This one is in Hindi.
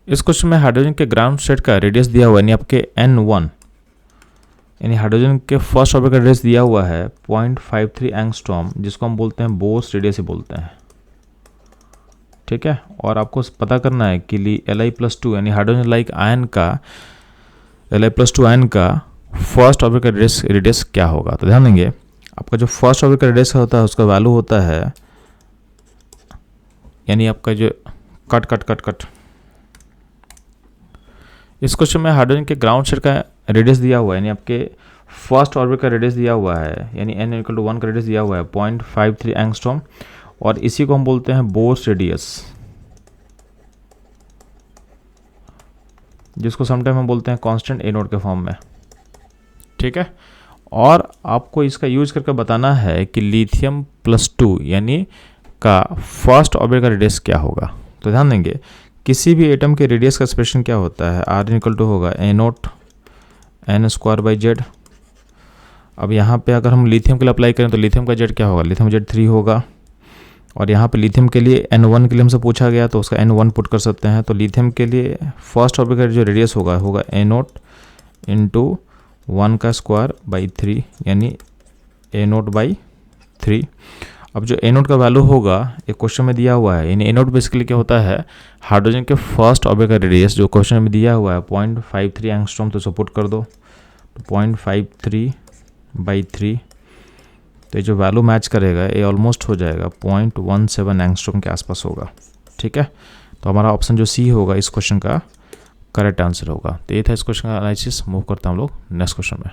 इस क्वेश्चन में हाइड्रोजन के ग्राउंड स्टेट का रेडियस दिया हुआ है, यानी आपके N1, यानी हाइड्रोजन के फर्स्ट ऑर्बिट का रेडियस दिया हुआ है 0.53 एंगस्ट्रॉम, जिसको हम बोलते हैं बोर्स रेडियस ही बोलते हैं, ठीक है। और आपको पता करना है कि Li+2 यानी हाइड्रोजन लाइक आयन का Li+2 आयन का फर्स्ट ऑर्बिट का रेडियस क्या होगा। तो ध्यान देंगे, आपका जो फर्स्ट ऑर्बिट का रेडियस होता है उसका वैल्यू होता है, यानी आपका जो कट इस क्वेश्चन में हाइड्रोजन के ग्राउंड स्टेट का रेडियस दिया हुआ है, यानी आपके फर्स्ट ऑर्बिट का रेडियस दिया हुआ है, यानी n=1 का रेडियस दिया हुआ है 0.53 एंगस्ट्रॉम, और इसी को हम बोलते हैं बोर्स रेडियस, जिसको समटाइम हम बोलते हैं कांस्टेंट A0 के फॉर्म में, ठीक है। और आपको इसका यूज करके बताना है कि Li+2 यानी का फर्स्ट ऑर्बिट का रेडियस क्या होगा। तो ध्यान देंगे, किसी भी एटम के रेडियस का एक्सप्रेशन क्या होता है, R होगा A0 n²/z। अब यहाँ पे अगर हम लिथियम के लिए अप्लाई करें तो लिथियम का जेड क्या होगा, लिथियम Z3 होगा। और यहाँ पे लिथियम के लिए N1 के लिए हमसे पूछा गया तो उसका N1 पुट कर सकते हैं। तो लिथियम के लिए फर्स्ट ऑर्बिट का जो रेडियस होगा A0 × 1²/3 यानी A0/3। अब जो A0 का वैल्यू होगा एक क्वेश्चन में दिया हुआ है, यानी A0 बेसिकली क्या होता है, हाइड्रोजन के फर्स्ट ऑर्बिट का रेडियस जो क्वेश्चन में दिया हुआ है 0.53 एंगस्ट्रॉम, तो सपोर्ट कर दो 0.53/3। तो ये जो वैल्यू मैच करेगा ये ऑलमोस्ट हो जाएगा 0.17 एंगस्ट्रॉम के आसपास होगा, ठीक है। तो हमारा ऑप्शन जो सी होगा इस क्वेश्चन का करेक्ट आंसर होगा। तो ये था इस क्वेश्चन का एनालिसिस। मूव करता हम लोग नेक्स्ट क्वेश्चन में।